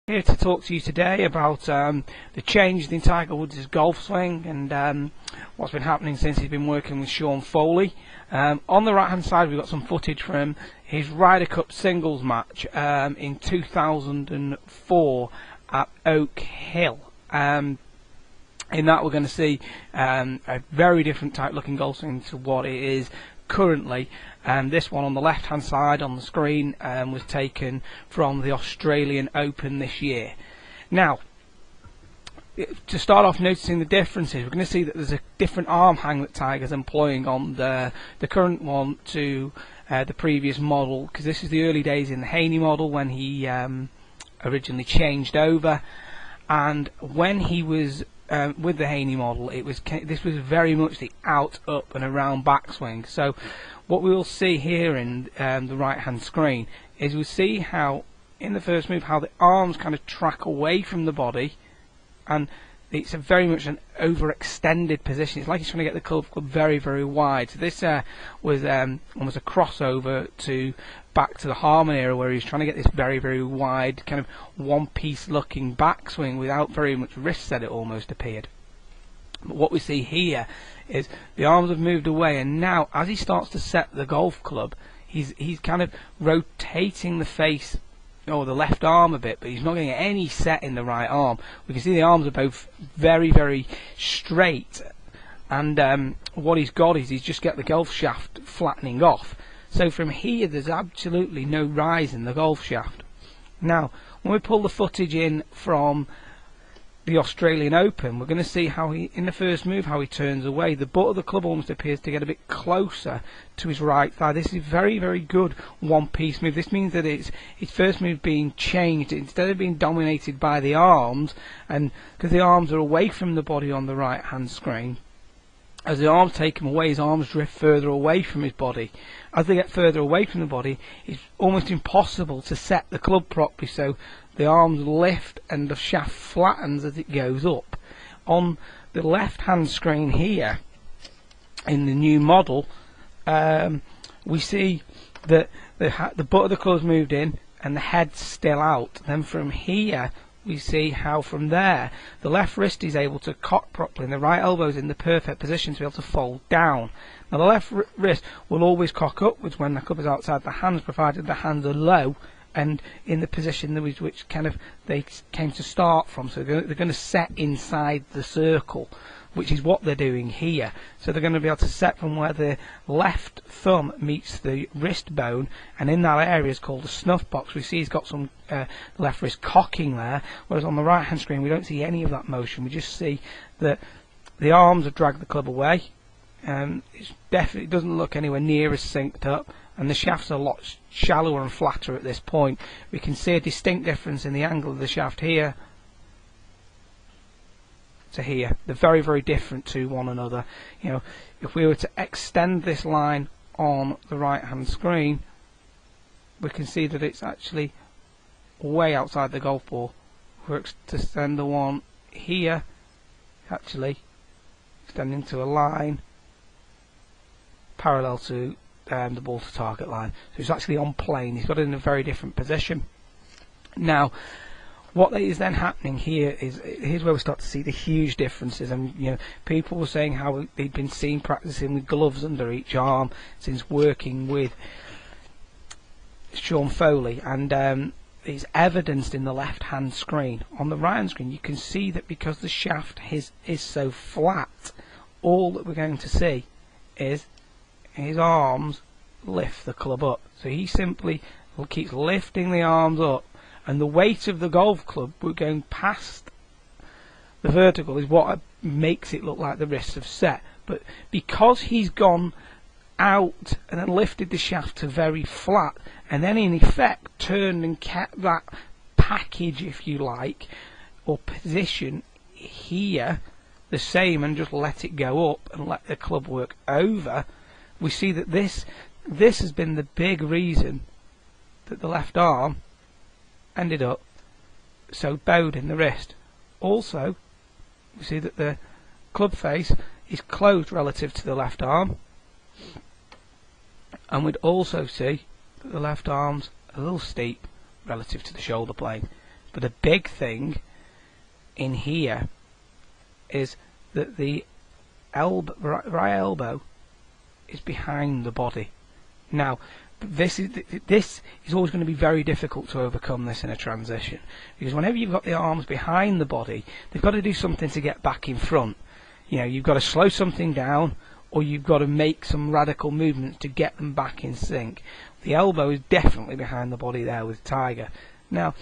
Here to talk to you today about the change in Tiger Woods' golf swing and what's been happening since he's been working with Sean Foley. On the right hand side we've got some footage from his Ryder Cup singles match in 2004 at Oak Hill. In that we're going to see a very different type looking golf swing to what it is currently. This one on the left hand side on the screen was taken from the Australian Open this year. Now, to start off noticing the differences, we're going to see that there's a different arm hang that Tiger's employing on the current one to the previous model, because this is the early days in the Haney model when he originally changed over, and when he was with the Haney model, this was very much the out, up and around backswing. So what we will see here in the right hand screen is we'll see how in the first move how the arms kind of track away from the body, and it's very much an overextended position. It's like he's trying to get the club very, very wide. So this was almost a crossover to back to the Harman era, where he's trying to get this very, very wide kind of one-piece looking backswing without very much wrist set, it almost appeared. But what we see here is the arms have moved away, and now as he starts to set the golf club, he's kind of rotating the face or the left arm a bit, but he's not getting any set in the right arm. We can see the arms are both very, very straight, and what he's got is he's just got the golf shaft flattening off. So from here there's absolutely no rise in the golf shaft. Now when we pull the footage in from the Australian Open, we're going to see how he, in the first move, how he turns away. The butt of the club almost appears to get a bit closer to his right thigh. This is a very, very good one-piece move. This means that it's his first move being changed. Instead of being dominated by the arms, and because the arms are away from the body on the right-hand screen, as the arms take him away, his arms drift further away from his body. As they get further away from the body, it's almost impossible to set the club properly, so the arms lift and the shaft flattens as it goes up. On the left hand screen here, in the new model, we see that the butt of the club's moved in and the head's still out. Then from here we see how from there the left wrist is able to cock properly and the right elbow is in the perfect position to be able to fold down. Now the left wrist will always cock upwards when the club is outside the hands, provided the hands are low and in the position which kind of they came to start from. So they're going to set inside the circle, which is what they're doing here. So they're going to be able to set from where the left thumb meets the wrist bone, and in that area is called a snuff box. We see he's got some left wrist cocking there, whereas on the right hand screen we don't see any of that motion. We just see that the arms have dragged the club away. It definitely doesn't look anywhere near as synced up, and the shaft's a lot shallower and flatter at this point. We can see a distinct difference in the angle of the shaft here to here. They're very, very different to one another. You know, if we were to extend this line on the right hand screen, we can see that it's actually way outside the golf ball. If we were to extend the one here, actually extending to a line parallel to the ball to target line. So it's actually on plane. He's got it in a very different position. Now what is then happening here is, here's where we start to see the huge differences. And you know, people were saying how they'd been seen practicing with gloves under each arm since working with Sean Foley, and it's evidenced in the left hand screen. On the right hand screen you can see that because the shaft is so flat, all that we're going to see is his arms lift the club up. So he simply keeps lifting the arms up, and the weight of the golf club going past the vertical is what makes it look like the wrists have set. But because he's gone out and then lifted the shaft to very flat, and then in effect turned and kept that package, if you like, or position here the same, and just let it go up and let the club work over, we see that this has been the big reason that the left arm ended up so bowed in the wrist. Also, we see that the club face is closed relative to the left arm, and we'd also see that the left arm's a little steep relative to the shoulder blade. But the big thing in here is that the right elbow is behind the body. Now, this is always going to be very difficult to overcome this in a transition, because whenever you've got the arms behind the body, they've got to do something to get back in front. You know, you've got to slow something down, or you've got to make some radical movements to get them back in sync. The elbow is definitely behind the body there with Tiger. Now,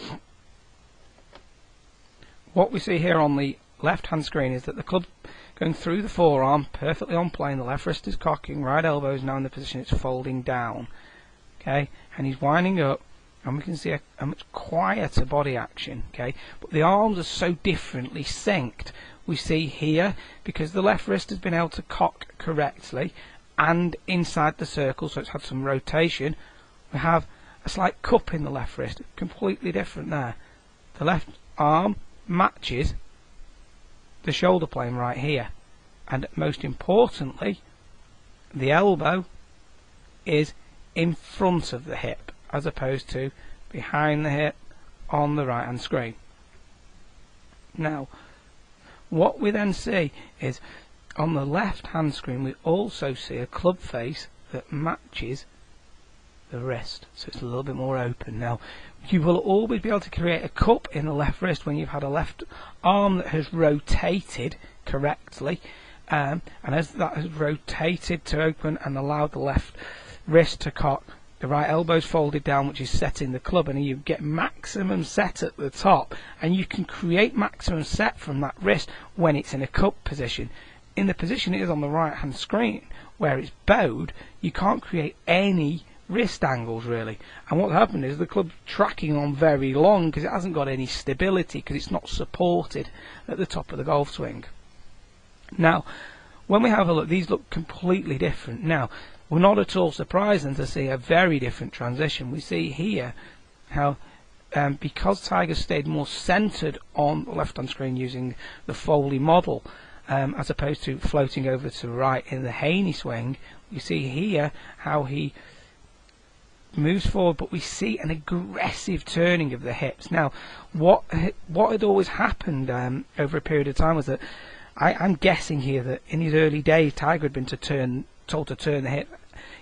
what we see here on the left hand screen is that the club going through the forearm, perfectly on plane, the left wrist is cocking, right elbow is now in the position it's folding down. Okay, and he's winding up, and we can see a much quieter body action. Okay, but the arms are so differently synced. We see here, because the left wrist has been able to cock correctly and inside the circle, so it's had some rotation, we have a slight cup in the left wrist, completely different there. The left arm matches the shoulder plane right here, and most importantly, the elbow is in front of the hip as opposed to behind the hip on the right hand screen. Now, what we then see is on the left hand screen we also see a club face that matches the wrist, so it's a little bit more open. Now, you will always be able to create a cup in the left wrist when you've had a left arm that has rotated correctly, and as that has rotated to open and allowed the left wrist to cock, the right elbow's folded down, which is setting the club, and you get maximum set at the top, and you can create maximum set from that wrist when it's in a cup position. In the position it is on the right hand screen, where it's bowed, you can't create any wrist angles really, and what happened is the club's tracking on very long because it hasn't got any stability, because it's not supported at the top of the golf swing. Now, when we have a look, these look completely different. Now, we're not at all surprising to see a very different transition. We see here how because Tiger stayed more centered on the left hand screen using the Foley model, as opposed to floating over to the right in the Haney swing, we see here how he moves forward, but we see an aggressive turning of the hips. Now, what had always happened over a period of time was that I'm guessing here that in his early days Tiger had been told to turn the hip,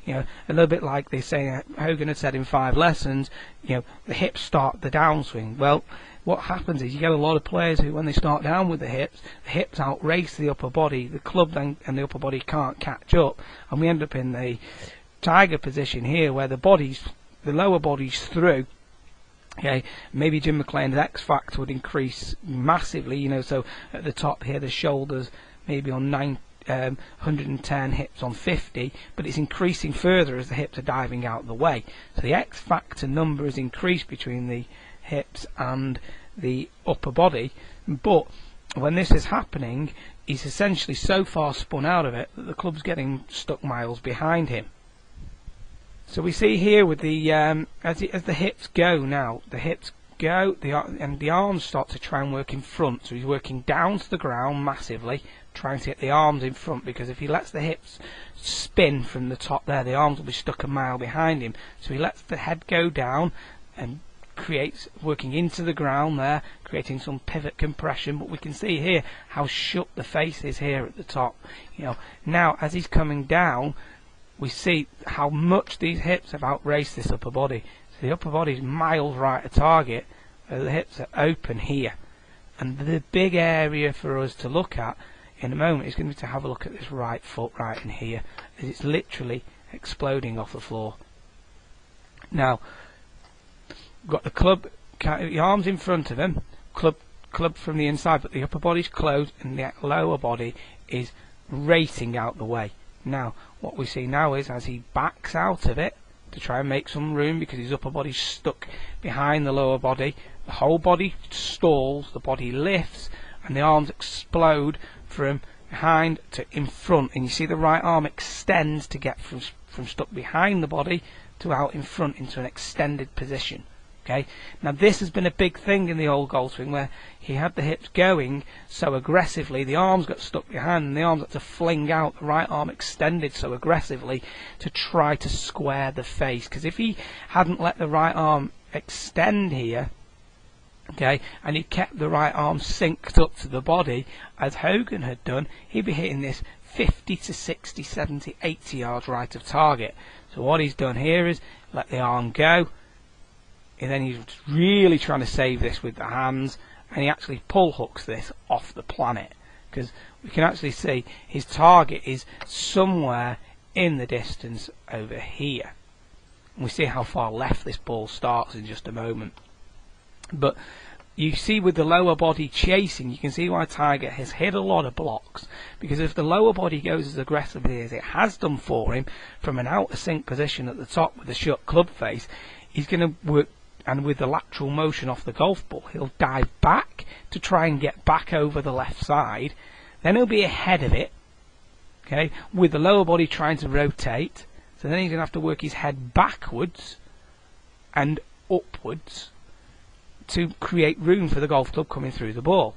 you know, a little bit like they say Hogan had said in 5 lessons, you know, the hips start the downswing. Well, what happens is you get a lot of players who, when they start down with the hips outrace the upper body, the club then and the upper body can't catch up, and we end up in the Tiger position here where the lower body's through. Okay, maybe Jim McLean's X factor would increase massively, you know, so at the top here the shoulders maybe on 110, hips on 50, but it's increasing further as the hips are diving out of the way. So the X factor number is increased between the hips and the upper body, but when this is happening, he's essentially so far spun out of it that the club's getting stuck miles behind him. So we see here with the as the hips go now, the hips go, and the arms start to try and work in front. So he's working down to the ground massively, trying to get the arms in front, because if he lets the hips spin from the top there, the arms will be stuck a mile behind him. So he lets the head go down and creates working into the ground there, creating some pivot compression. But we can see here how shut the face is here at the top. You know, now as he's coming down, we see how much these hips have outraced this upper body. So the upper body is miles right of target, the hips are open here. And the big area for us to look at in a moment is going to be to have a look at this right foot right in here, as it's literally exploding off the floor. Now, we've got the club, the arms in front of him, club from the inside, but the upper body's closed and the lower body is racing out the way. Now, what we see now is as he backs out of it to try and make some room, because his upper body's stuck behind the lower body, the whole body stalls, the body lifts, and the arms explode from behind to in front. And you see the right arm extends to get from stuck behind the body to out in front into an extended position. Okay, now this has been a big thing in the old golf swing, where he had the hips going so aggressively, the arms got stuck behind, and the arms had to fling out, the right arm extended so aggressively to try to square the face. Because if he hadn't let the right arm extend here, Okay, and he kept the right arm synced up to the body as Hogan had done. He'd be hitting this 50 to 60, 70, 80 yards right of target. So what he's done here is let the arm go, and then he's really trying to save this with the hands, and he actually pull hooks this off the planet, because we can actually see his target is somewhere in the distance over here. And we see how far left this ball starts in just a moment. But you see with the lower body chasing, you can see why Tiger has hit a lot of blocks, because if the lower body goes as aggressively as it has done for him from an outer sink position at the top with the shut club face, he's going to work, and with the lateral motion off the golf ball, he'll dive back to try and get back over the left side. Then he'll be ahead of it, okay, with the lower body trying to rotate. So then he's going to have to work his head backwards and upwards to create room for the golf club coming through the ball.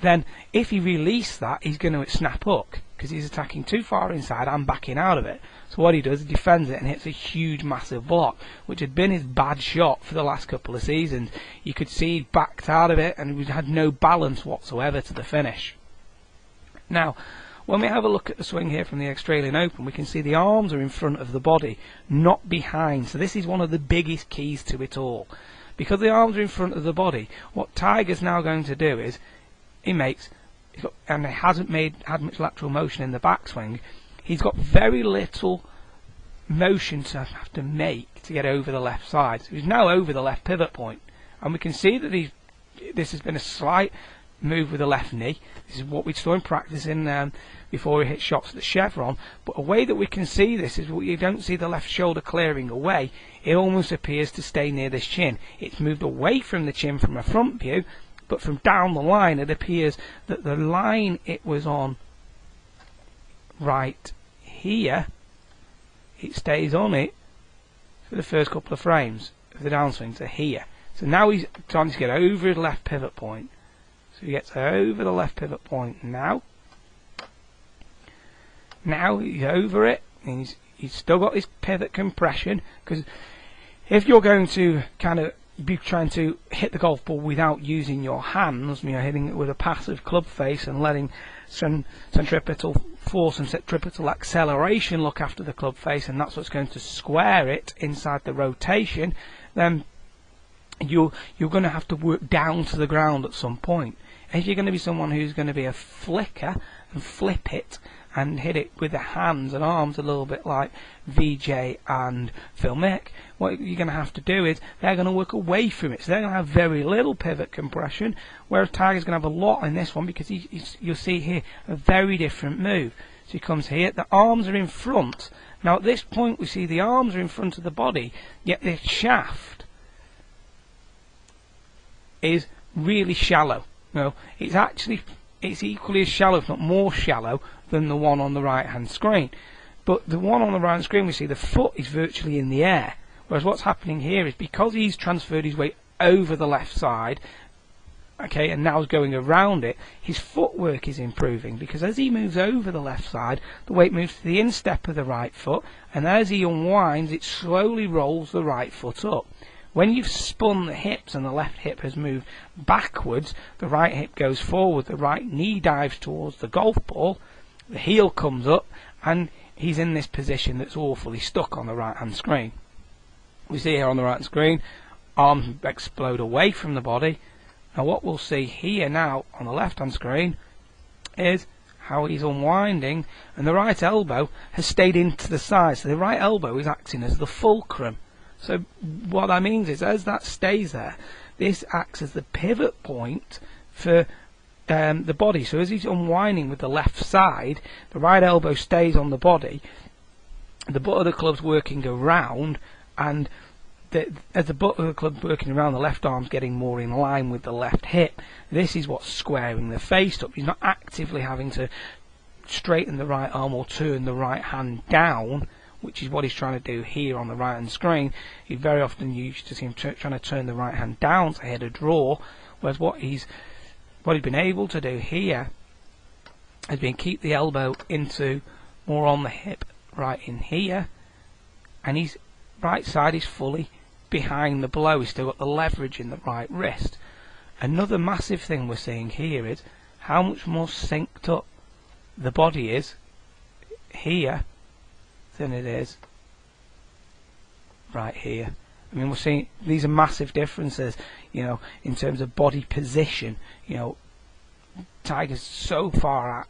Then if he releases that, he's going to snap hook, because he's attacking too far inside and backing out of it. So what he does, he defends it and hits a huge massive block, which had been his bad shot for the last couple of seasons. You could see he backed out of it and he had no balance whatsoever to the finish. Now, when we have a look at the swing here from the Australian Open, we can see the arms are in front of the body, not behind. So this is one of the biggest keys to it all. Because the arms are in front of the body, what Tiger's now going to do is, and he hasn't had much lateral motion in the backswing, he's got very little motion to have to make to get over the left side. So he's now over the left pivot point. And we can see that this has been a slight move with the left knee. This is what we saw in practice before he hit shots at the Chevron. But a way that we can see this is you don't see the left shoulder clearing away. It almost appears to stay near this chin. It's moved away from the chin from a front view, but from down the line it appears that the line it was on right here, it stays on it for the first couple of frames of the downswing to here. So now he's trying to get over his left pivot point. So he gets over the left pivot point now. Now he's over it, and he's still got his pivot compression, because if you're going to kind of be trying to hit the golf ball without using your hands, hitting it with a passive club face and letting centripetal force and centripetal acceleration look after the club face, and that's what's going to square it inside the rotation, then you're going to have to work down to the ground at some point. If you're going to be someone who's going to be a flicker and flip it and hit it with the hands and arms a little bit like VJ and Phil Mick, what you're going to have to do is they're going to work away from it. So they're going to have very little pivot compression, whereas Tiger's going to have a lot in this one, because you'll see here a very different move. So he comes here, the arms are in front. Now at this point we see the arms are in front of the body, yet the shaft is really shallow. It's equally as shallow, if not more shallow, than the one on the right hand screen. But the one on the right hand screen, we see the foot is virtually in the air, whereas what's happening here is because he's transferred his weight over the left side, okay, and now is going around it, his footwork is improving, because as he moves over the left side, the weight moves to the instep of the right foot, and as he unwinds, it slowly rolls the right foot up. When you've spun the hips and the left hip has moved backwards, the right hip goes forward, the right knee dives towards the golf ball, the heel comes up, and he's in this position that's awfully stuck on the right hand screen. We see here on the right hand screen, arms explode away from the body. Now what we'll see here now on the left hand screen is how he's unwinding, and the right elbow has stayed into the side, so the right elbow is acting as the fulcrum. So what that means is, as that stays there, this acts as the pivot point for the body. So as he's unwinding with the left side, the right elbow stays on the body, the butt of the club's working around, and as the butt of the club working around, the left arm's getting more in line with the left hip. This is what's squaring the face up. He's not actively having to straighten the right arm or turn the right hand down, which is what he's trying to do here on the right hand screen. You very often used to see him trying to turn the right hand down to hit a draw, whereas what he's been able to do here has been keep the elbow into more on the hip right in here, and his right side is fully behind the blow. He's still got the leverage in the right wrist. Another massive thing we're seeing here is how much more synced up the body is here than it is right here. I mean, we're seeing these are massive differences, you know, in terms of body position. You know, Tiger's so far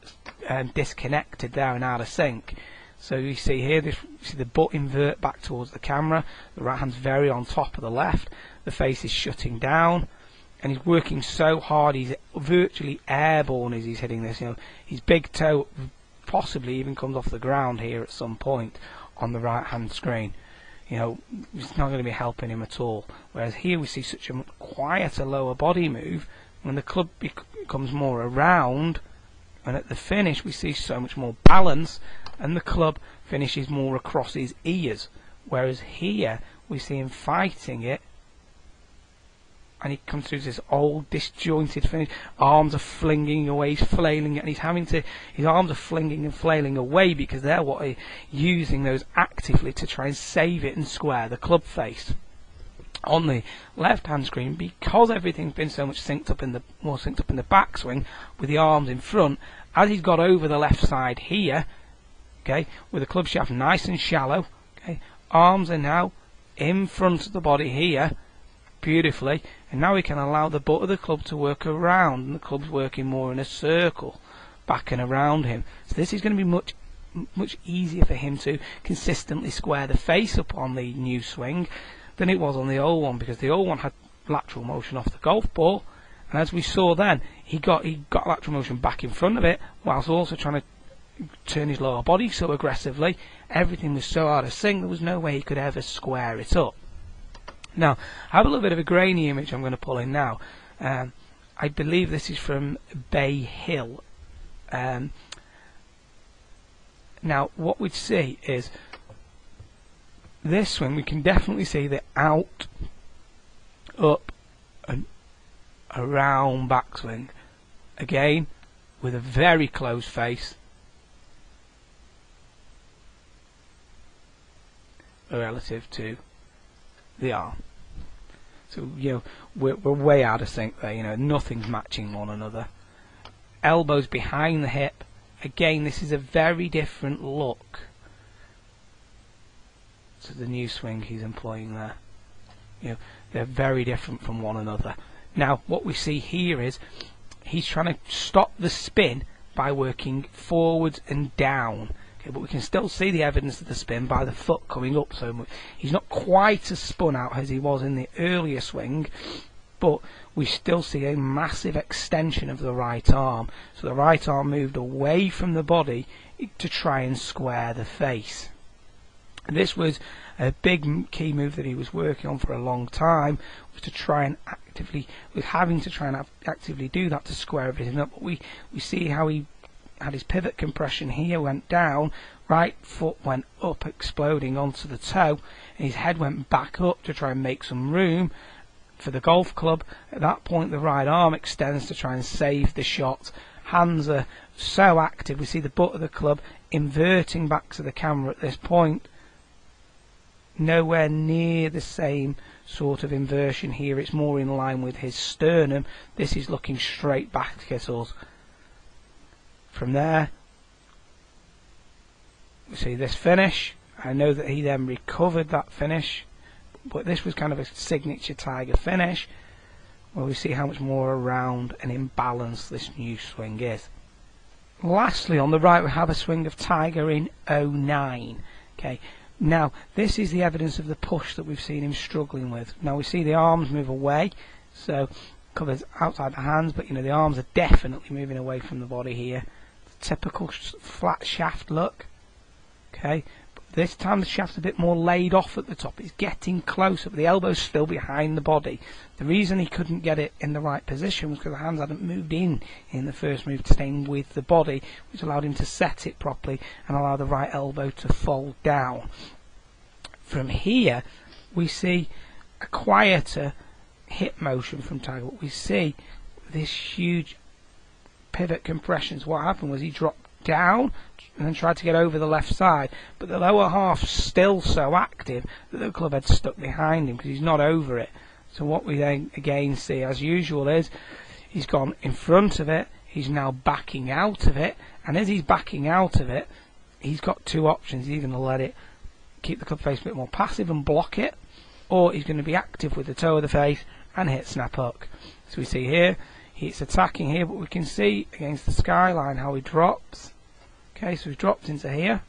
disconnected there and out of sync. So you see here, you see the butt invert back towards the camera. The right hand's very on top of the left. The face is shutting down, and he's working so hard. He's virtually airborne as he's hitting this. You know, his big toe possibly even comes off the ground here at some point on the right hand screen. You know, it's not going to be helping him at all. Whereas here we see such a quieter lower body move. When the club becomes more around, and at the finish we see so much more balance, and the club finishes more across his ears. Whereas here we see him fighting it, and he comes through this old disjointed finish. Arms are flinging away, he's flailing, and his arms are flinging and flailing away because they're using those actively to try and save it and square the club face. On the left hand screen, because everything's been so much synced up in the backswing with the arms in front, as he's got over the left side here, okay, with the club shaft nice and shallow, okay, arms are now in front of the body here beautifully, and now we can allow the butt of the club to work around, and the club's working more in a circle back and around him. So this is going to be much easier for him to consistently square the face up on the new swing than it was on the old one, because the old one had lateral motion off the golf ball, and as we saw then, he got lateral motion back in front of it whilst also trying to turn his lower body so aggressively. Everything was so out of sync, there was no way he could ever square it up. Now, I have a little bit of a grainy image I'm going to pull in now. I believe this is from Bay Hill. Now, what we'd see is this swing, we can definitely see the out, up, and around backswing. Again, with a very close face relative to the arm. So, you know, we're way out of sync there. You know, nothing's matching one another. Elbows behind the hip. Again, this is a very different look to the new swing he's employing there. You know, they're very different from one another. Now, what we see here is he's trying to stop the spin by working forwards and down. Okay, but we can still see the evidence of the spin by the foot coming up so much. He's not quite as spun out as he was in the earlier swing, but we still see a massive extension of the right arm. So the right arm moved away from the body to try and square the face. This was a big key move that he was working on for a long time, was to try and actively do that to square everything up. But we see how he had his pivot compression here, went down, right foot went up, exploding onto the toe, and his head went back up to try and make some room for the golf club. At that point, the right arm extends to try and save the shot. Hands are so active. We see the butt of the club inverting back to the camera at this point. Nowhere near the same sort of inversion here. It's more in line with his sternum. This is looking straight back at us. From there, we see this finish. I know that he then recovered that finish, but this was kind of a signature Tiger finish, where we see how much more around and in balance this new swing is. Lastly, on the right, we have a swing of Tiger in 09. Okay. Now, this is the evidence of the push that we've seen him struggling with. Now, we see the arms move away, so covers outside the hands, but you know the arms are definitely moving away from the body here. The typical flat shaft look. Okay, but this time the shaft's a bit more laid off at the top. It's getting closer, but the elbow's still behind the body. The reason he couldn't get it in the right position was because the hands hadn't moved in the first move to staying with the body, which allowed him to set it properly and allow the right elbow to fold down. From here, we see a quieter hip motion from Tiger. What we see this huge pivot compressions. What happened was he dropped down and then tried to get over the left side, but the lower half's still so active that the club head stuck behind him because he's not over it. So what we then again see as usual is he's gone in front of it, he's now backing out of it, and as he's backing out of it, he's got two options. He's going to let it keep the club face a bit more passive and block it, or he's going to be active with the toe of the face and hit snap hook. So we see here, he's attacking here, but we can see against the skyline how he drops. Okay, so he's dropped into here.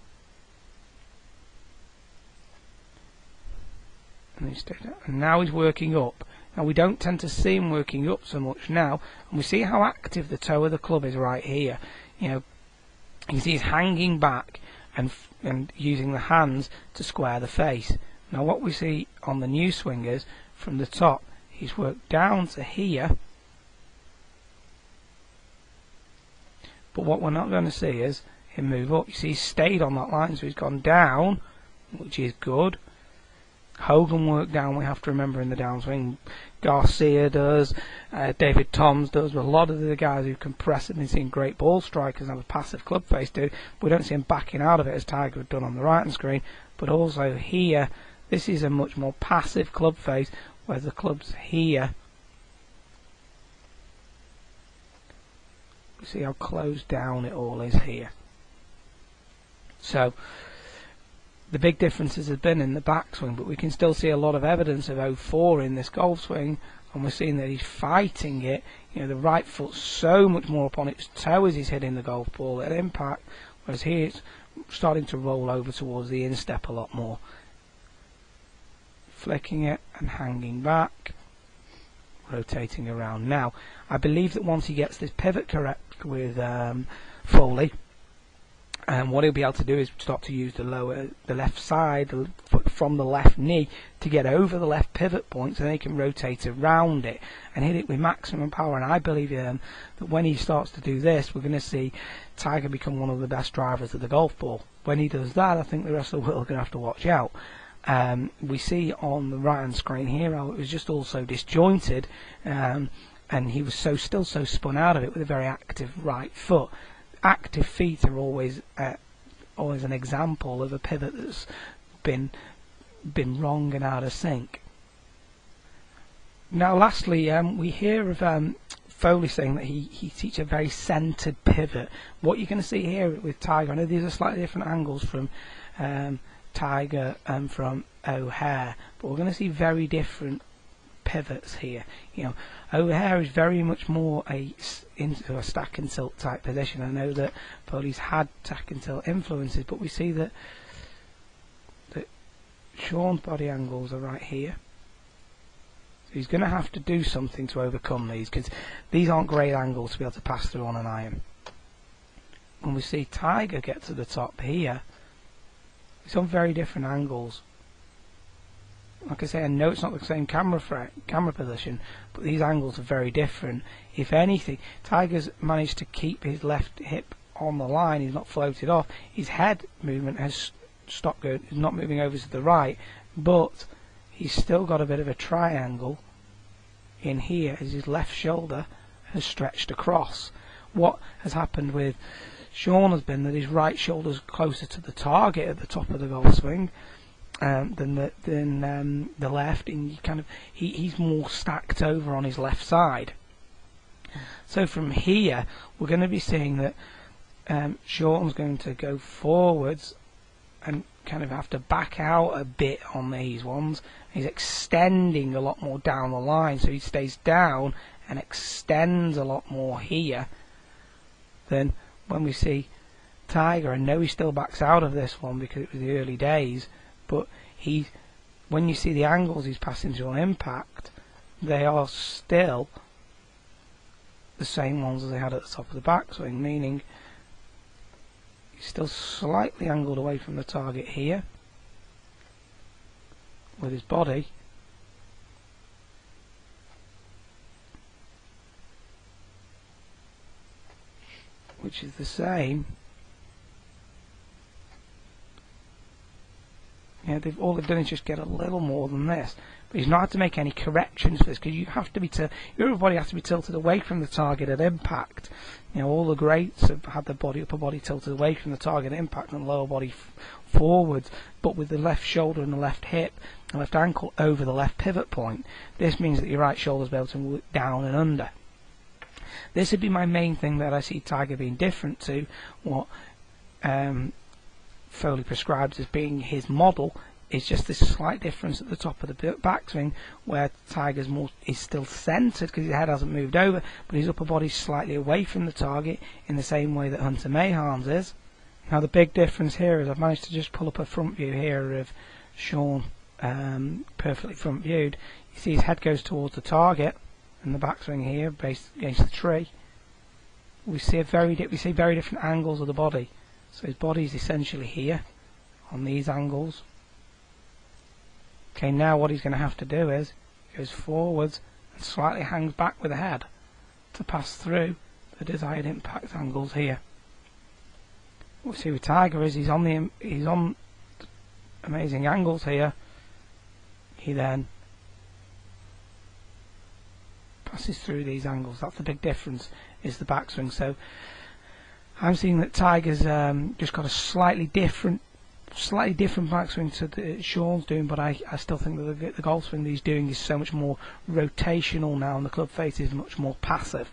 And now he's working up. Now we don't tend to see him working up so much now, and we see how active the toe of the club is right here. You know, you can see he's hanging back and using the hands to square the face. Now what we see on the new swingers from the top, he's worked down to here, but what we're not going to see is him move up. You see he's stayed on that line, so he's gone down, which is good. Hogan worked down, we have to remember, in the downswing. Garcia does, David Toms does, but a lot of the guys who compress have been seeing great ball strikers and have a passive club face do. We don't see him backing out of it as Tiger had done on the right hand screen, but also here, this is a much more passive club face, where the club's here. You see how closed down it all is here. So the big differences have been in the backswing, but we can still see a lot of evidence of 04 in this golf swing, and we're seeing that he's fighting it. You know, the right foot's so much more up on its toe as he's hitting the golf ball at impact, whereas here it's starting to roll over towards the instep a lot more. Flicking it and hanging back, rotating around. Now, I believe that once he gets this pivot correct with Foley, and what he'll be able to do is start to use the left side from the left knee to get over the left pivot point, so then he can rotate around it and hit it with maximum power. And I believe that when he starts to do this, we're going to see Tiger become one of the best drivers of the golf ball. When he does that, I think the rest of the world are going to have to watch out. We see on the right hand screen here how it was just also disjointed, and he was still so spun out of it with a very active right foot. Active feet are always an example of a pivot that's been wrong and out of sync. Now lastly, we hear of Foley saying that he teaches a very centered pivot. What you're going to see here with Tiger, I know these are slightly different angles from Tiger and from O'Hare, but we're going to see very different pivots here. You know, O'Hare is very much more into a stack and tilt type position. I know that Foley's had stack and tilt influences, but we see that Sean's body angles are right here. So he's going to have to do something to overcome these, because these aren't great angles to be able to pass through on an iron. When we see Tiger get to the top here, it's on very different angles. Like I say, I know it's not the same camera position, but these angles are very different. If anything, Tiger's managed to keep his left hip on the line. He's not floated off. His head movement has stopped going. He's not moving over to the right, but he's still got a bit of a triangle in here as his left shoulder has stretched across. What has happened with Sean has been that his right shoulder's closer to the target at the top of the golf swing than the left, and he's more stacked over on his left side. So from here, we're going to be seeing that Sean's going to go forwards and kind of have to back out a bit on these ones. He's extending a lot more down the line, so he stays down and extends a lot more here than when we see Tiger. I know he still backs out of this one because it was the early days, but when you see the angles he's passing through on impact, they are still the same ones as they had at the top of the backswing, meaning he's still slightly angled away from the target here with his body, which is the same. You all they've done is just get a little more than this. But he's not had to make any corrections for this, because you have to be your upper body has to be tilted away from the target at impact. All the greats have had the upper body tilted away from the target at impact and the lower body forwards, but with the left shoulder and the left hip and left ankle over the left pivot point. This means that your right shoulder's able to work down and under. This would be my main thing that I see Tiger being different to what Foley prescribes as being his model. Is just this slight difference at the top of the backswing, where Tiger's is still centred because his head hasn't moved over, but his upper body's slightly away from the target in the same way that Hunter Mahan's is. Now the big difference here is I've managed to just pull up a front view here of Shaun, perfectly front viewed. You see his head goes towards the target, and the backswing here based against the tree. We see very different angles of the body. So his body is essentially here on these angles. Okay, now what he's going to have to do is he goes forwards and slightly hangs back with the head to pass through the desired impact angles here. What we see with Tiger is he's on amazing angles here. He then passes through these angles. That's the big difference, is the backswing. So I'm seeing that Tiger's just got a slightly different backswing to Shaun's doing, but I still think that the golf swing that he's doing is so much more rotational now, and the club face is much more passive.